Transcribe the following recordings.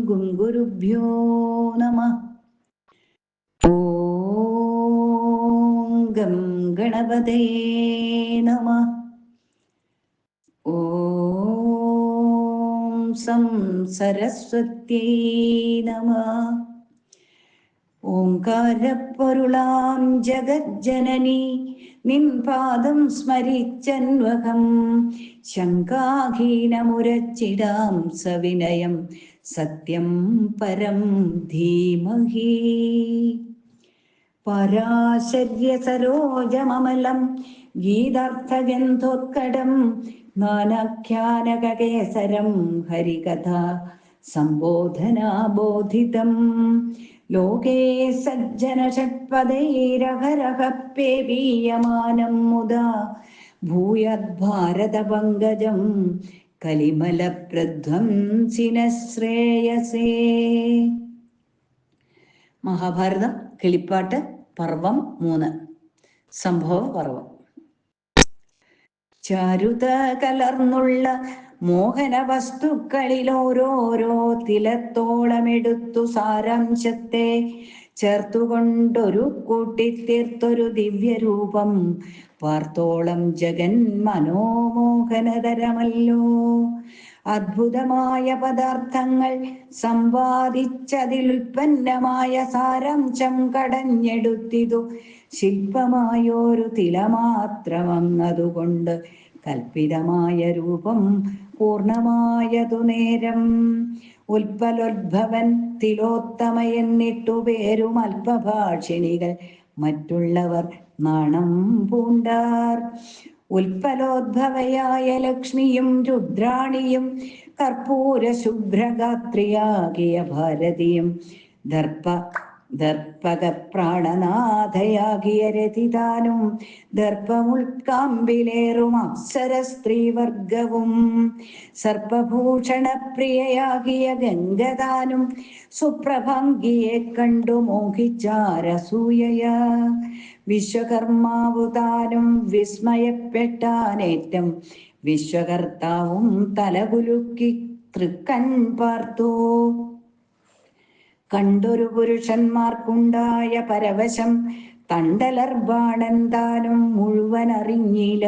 ഗും ഗുരുഭ്യോ നമഃ. ഓം ഗം ഗണപതയേ നമഃ. ഓം സം സരസ്വത്യൈ നമഃ. ഓംകാരപ്പൊരുളാം ജഗജ്ജനനി നിൻ പാദം സ്മരിച്ചന്വഹം ശങ്കാഹീനമുരച്ചിടാം സവിനയം സത്യം പരം ധീമഹി. പരാശര്യ സരോജമമലം ഗീതാർത്ഥഗന്ധോത്കടം നാനാഖ്യാനകേസരം ഹരികഥ സംബോധനാബോധിതം ലോകേ സജ്ജന ഷട്പദൈരഹരഹ പേവീയമാനം മുദാ ഭൂയദ്ഭാരതപങ്കജം കലിമലപ്രധ്വംസിന ശ്രേയസേ. മഹാഭാരതം കിളിപ്പാട്ട് പർവം 3. സംഭവ പർവം. ചാരുത കലർന്നുള്ള മോഹന വസ്തുക്കളിലോരോരോ തിലത്തോളമെടുത്തു സാരാംശത്തെ ചേർത്തുകൊണ്ടൊരു കൂട്ടിത്തീർത്തൊരു ദിവ്യരൂപം വാർത്തോളം ജഗൻ മനോമോഹനതരമല്ലോ. അദ്ഭുതമായ പദാർത്ഥങ്ങൾ സമ്പാദിച്ചതിലുൽപ്പന്നമായ സാരാംശം കടഞ്ഞെടുത്തിതു ശില്പമായൊരു തിലമാത്രമങ്ങതുകൊണ്ട് കൽപ്പിതമായ രൂപം പൂർണമായതു നേരം. ഉൽപ്പലോദ്ഭവൻ തിലോത്തമയെന്നിട്ടു പേരും അല്പഭാഷിണികൾ മറ്റുള്ളവർ നാണം പൂണ്ടാർ. ഉൽപ്പലോദ്ഭവയായ ലക്ഷ്മിയും രുദ്രാണിയും കർപ്പൂര ശുഭ്രഗാത്രിയാകിയ ഭാരതിയും ദർപ്പക പ്രാണനാഥയാകിയ രതിതാനും ദർപ്പമുൾക്കാമ്പിലേറും അപ്സര സ്ത്രീവർഗവും സർപ്പഭൂഷണപ്രിയയാകിയ ഗംഗതാനും സുപ്രഭംഗിയെ കണ്ടു മോഹിച്ചാരസൂയയാ. വിശ്വകർമാവു താനും വിസ്മയപ്പെട്ടാനേറ്റം വിശ്വകർത്താവും തലകുലുക്കി തൃക്കൺ പാർത്തു. കണ്ടൊരു പുരുഷന്മാർക്കുണ്ടായ പരവശം തണ്ടലർബാണൻ താനും മുഴുവൻ അറിഞ്ഞില്ല.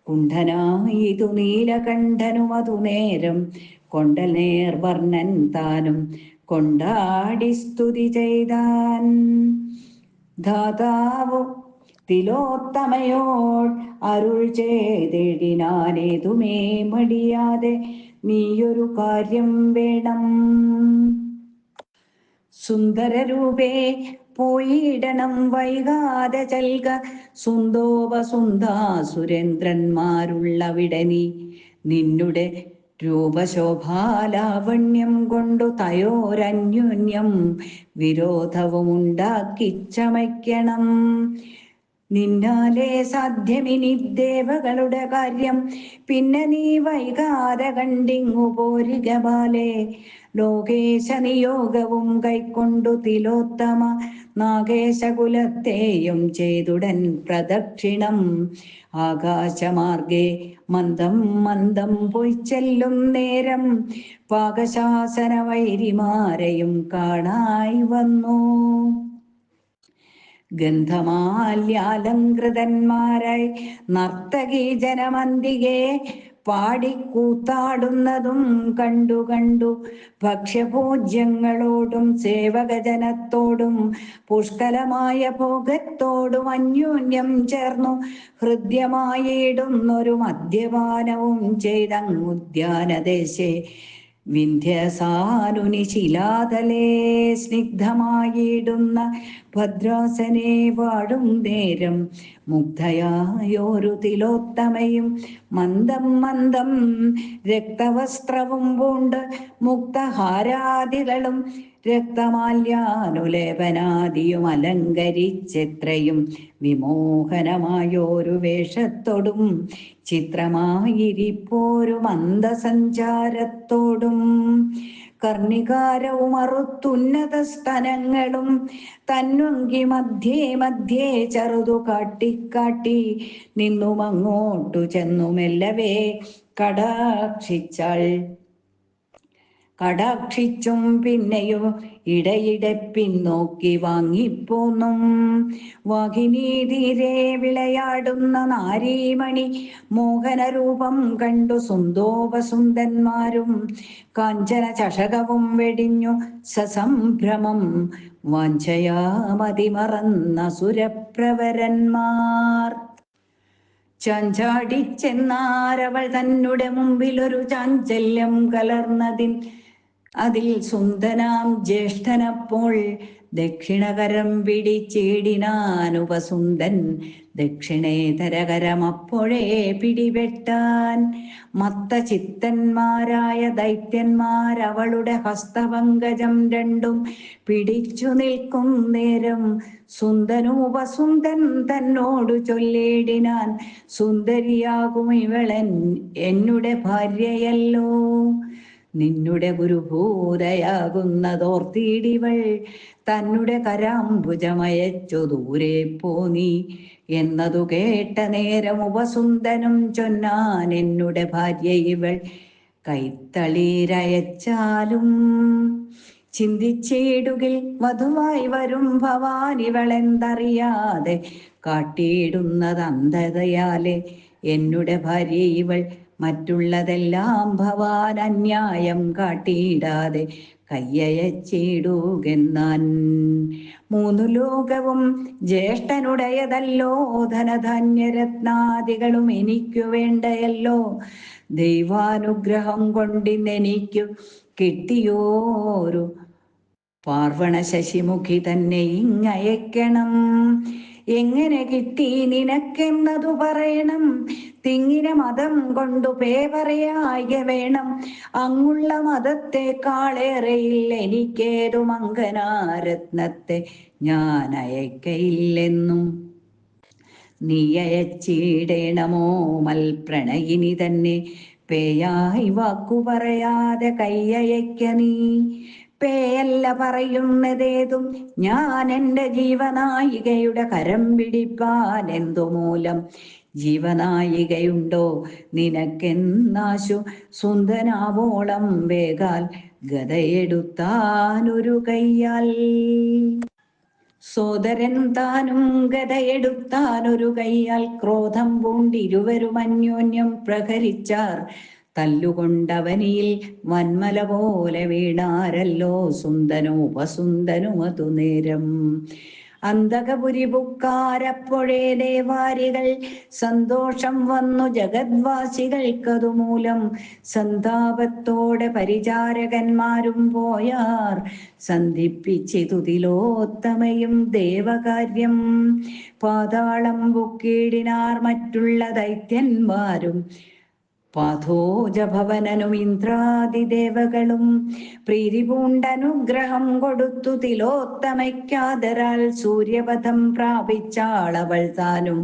കുണ്ഠനായിതു നീലകണ്ഠനും അതു നേരം കൊണ്ടൽ നേർവർണ്ണൻ താനും കൊണ്ടാടി സ്തുതി ചെയ്താൻ. ധാതാവു തിലോത്തമയോൾ അരുൾ ചെയ്തിടിനാനേതുമേ മടിയാതെ നീയൊരു കാര്യം വേണം. സുന്ദരരൂപേ പോയിടണം വൈകാതെ ചൽക സുന്ദോപസുന്ദാസുരേന്ദ്രന്മാരുള്ളവിടെ നീ നിന്നുടെ രൂപശോഭാലാവണ്യം കൊണ്ടു തയോരന്യോന്യം വിരോധവും ഉണ്ടാക്കി ചമയ്ക്കണം. നിന്നാലേ സാധ്യമിനി ദേവകളുടെ കാര്യം പിന്നെ നീ വൈകാതെ കണ്ടിങ്ങു പോരിക ബാലേ. ലോകേശ നിയോഗവും കൈക്കൊണ്ടു തിലോത്തമ നാഗേശകുലത്തെയും ചെയ്തുടൻ പ്രദക്ഷിണം. ആകാശമാർഗേ മന്ദം മന്ദം പൊയ്ച്ചെല്ലും നേരം പാകശാസന വൈരിമാരെയും കാണായി വന്നു. ഗന്ധമാല്യാലങ്കൃതന്മാരായി നർത്തകീ ജനമന്തികെ പാടിക്കൂത്താടുന്നതും കണ്ടു കണ്ടു ഭക്ഷ്യഭോജ്യങ്ങളോടും സേവകജനത്തോടും പുഷ്കലമായ ഭോഗത്തോടും അന്യോന്യം ചേർന്നു ഹൃദ്യമായിടുന്നൊരു മദ്യപാനവും ചെയ്തങ്ങുദ്യാനദേശേ വിന്ധ്യസാനുനി ശിലാതലേ സ്നിഗ്ധമായിടുന്ന ഭദ്രാസനെ വാഴും നേരം മുഗ്ധയായൊരു തിലോത്തമയും മന്ദം മന്ദം രക്തവസ്ത്രവും പൂണ്ട് മുക്തഹാരാദികളും രക്തമാല്യാനുലേപനാദിയും അലങ്കരിച്ചെത്രയും വിമോഹനമായോരു വേഷത്തോടും ചിത്രമായിരിപ്പോരു മന്ദസഞ്ചാരത്തോടും കർണികാരവും അറുത്തുന്നത സ്തനങ്ങളും തന്വങ്കി മധ്യേ മധ്യേ ചെറുതു കാട്ടിക്കാട്ടി നിന്നും അങ്ങോട്ടു ചെന്നു മെല്ലവേ കടാക്ഷിച്ചാൾ. കടാക്ഷിച്ചും പിന്നെയോ ഇടയിടെ പിന്നോക്കി വാങ്ങിപ്പോന്നും. വാഹിനീതീരെ വിളയാടുന്ന നാരീമണി മോഹനരൂപം കണ്ടു സുന്ദോപസുന്ദന്മാരും കാഞ്ചന ചഷകവും വെടിഞ്ഞു സസംഭ്രമം വാഞ്ചയാ മതിമറന്ന സുരപ്രവരന്മാർ. ചാഞ്ചാടിച്ചെന്നാരവൾ തന്നെ മുമ്പിലൊരു ചാഞ്ചല്യം കലർന്നതിൻ അതിൽ സുന്ദനാം ജ്യേഷ്ഠനപ്പോൾ ദക്ഷിണകരം പിടിച്ചേടിനാനുപസുന്ദൻ. ദക്ഷിണേതരകരമപ്പോഴേ പിടിപെട്ടാൻ. മത്തചിത്തന്മാരായ ദൈത്യന്മാരവളുടെ ഹസ്തപങ്കജം രണ്ടും പിടിച്ചു നിൽക്കും നേരം സുന്ദനൂപസുന്ദൻ തന്നോടു ചൊല്ലിടിനാൻ, സുന്ദരിയാകും ഇവളൻ എന്നുടെ ഭാര്യയല്ലോ. നിന്നുടെ ഗുരുഭൂതയാകുന്നതോർത്തിടിവൾ തന്നെ കരാംബുജമയച്ചു ദൂരെ പോന്നി. എന്നതു കേട്ട നേരം ഉപസുന്ദനും ചൊന്നാൻ, എന്നുടെ ഭാര്യ ഇവൾ കൈത്തളീരയച്ചാലും ചിന്തിച്ചിടുകിൽ വധുവായി വരും ഭവാൻ ഇവളെന്തറിയാതെ കാട്ടിയിടുന്നത് അന്ധതയാലെ. എന്നുടെ ഭാര്യ ഇവൾ മറ്റുള്ളതെല്ലാം ഭവാൻ അന്യായം കാട്ടിയിടാതെ കയ്യയച്ചിടുകെന്നാൻ. മൂന്നു ലോകവും ജ്യേഷ്ഠനുടയതല്ലോ, ധനധാന്യരത്നാദികളും എനിക്കു വേണ്ടയല്ലോ. ദൈവാനുഗ്രഹം കൊണ്ടിന്നെനിക്കു കിട്ടിയോരു പാർവണ ശശിമുഖി തന്നെ ഇങ്ങയക്കണം. എങ്ങനെ കിട്ടി നിനക്കെന്നതു പറയണം, തിങ്ങിന മതം കൊണ്ടു പറയായ വേണം. അങ്ങുള്ള മതത്തെക്കാളേറെയിൽ എനിക്കേതു മങ്കനാരത്നത്തെ ഞാൻ അയക്കയില്ലെന്നും. നീ അയച്ചിടേണമോ മൽപ്രണയിനി തന്നെ, പേയായി വാക്കു പറയാതെ കയ്യയക്ക നീ. പേയല്ല പറയുന്നതേതും ഞാൻ എൻ്റെ ജീവനായികയുടെ കരം പിടിപ്പാൻ എന്തുമൂലം. ജീവനായികയുണ്ടോ നിനക്കെന്നാശു, സുന്ദനാവോളം വേഗാൽ ഗതയെടുത്താനൊരു കയ്യാൽ. സോദരൻ താനും ഗതയെടുത്താനൊരു കയ്യാൽ ക്രോധം പൂണ്ടിരുവരും അന്യോന്യം പ്രഹരിച്ചാർ. തല്ലുകൊണ്ടവനിയിൽ വന്മല പോലെ വീണാരല്ലോ സുന്ദനും ഉപസുന്ദനും അതു നേരം. അന്തകപുരി പുക്കാരപ്പോഴേ ദേവാരികൾ സന്തോഷം വന്നു ജഗദ്വാസികൾക്കതുമൂലം. സന്താപത്തോടെ പരിചാരകന്മാരും പോയാർ, സന്ധിപ്പിച്ചിതു തിലോത്തമയും ദേവകാര്യം. പാതാളം പൊക്കിയിടിനാർ മറ്റുള്ള ദൈത്യന്മാരും പാഥോജഭവനനും ഇന്ദ്രാദിദേവകളും. പ്രീതി പൂണ്ടനുഗ്രഹം കൊടുത്തു തിലോത്തമയ്ക്കാദരാൽ സൂര്യപഥം പ്രാപിച്ചാളവൾ താനും.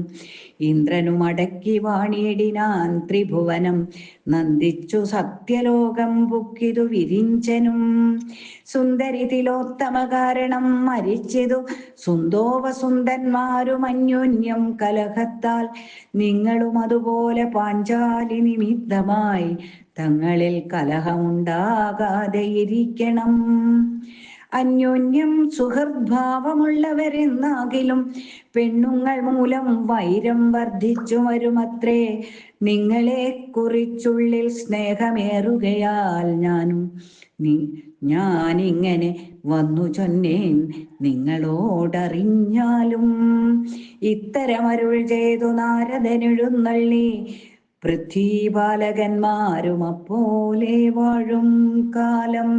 ഇന്ദ്രനും അടക്കി വാണിയിടിനാൻ ത്രിഭുവനം, നന്ദിച്ചു സത്യലോകം പുക്കിതു വിരിഞ്ചനും. സുന്ദരി തിലോത്തമ കാരണം മരിച്ചിതു സുന്ദോപസുന്ദന്മാരും അന്യോന്യം കലഹത്താൽ. നിങ്ങളും അതുപോലെ പാഞ്ചാലി നിമിത്തമായി തങ്ങളിൽ കലഹമുണ്ടാകാതെ ഇരിക്കണം. അന്യോന്യം സുഹൃദ്ഭാവമുള്ളവരെന്നാകിലും പെണ്ണുങ്ങൾ മൂലം വൈരം വർദ്ധിച്ചു വരുമത്രേ. നിങ്ങളെ കുറിച്ചുള്ളിൽ സ്നേഹമേറുകയാൽ ഞാനിങ്ങനെ വന്നു ചൊന്നേൻ നിങ്ങളോടറിഞ്ഞാലും. ഇത്തരമരുൾ ചെയ്തു നാരദനെഴുന്നള്ളി പൃഥ്വീപാലകന്മാരും അപ്പോലെ വാഴും കാലം.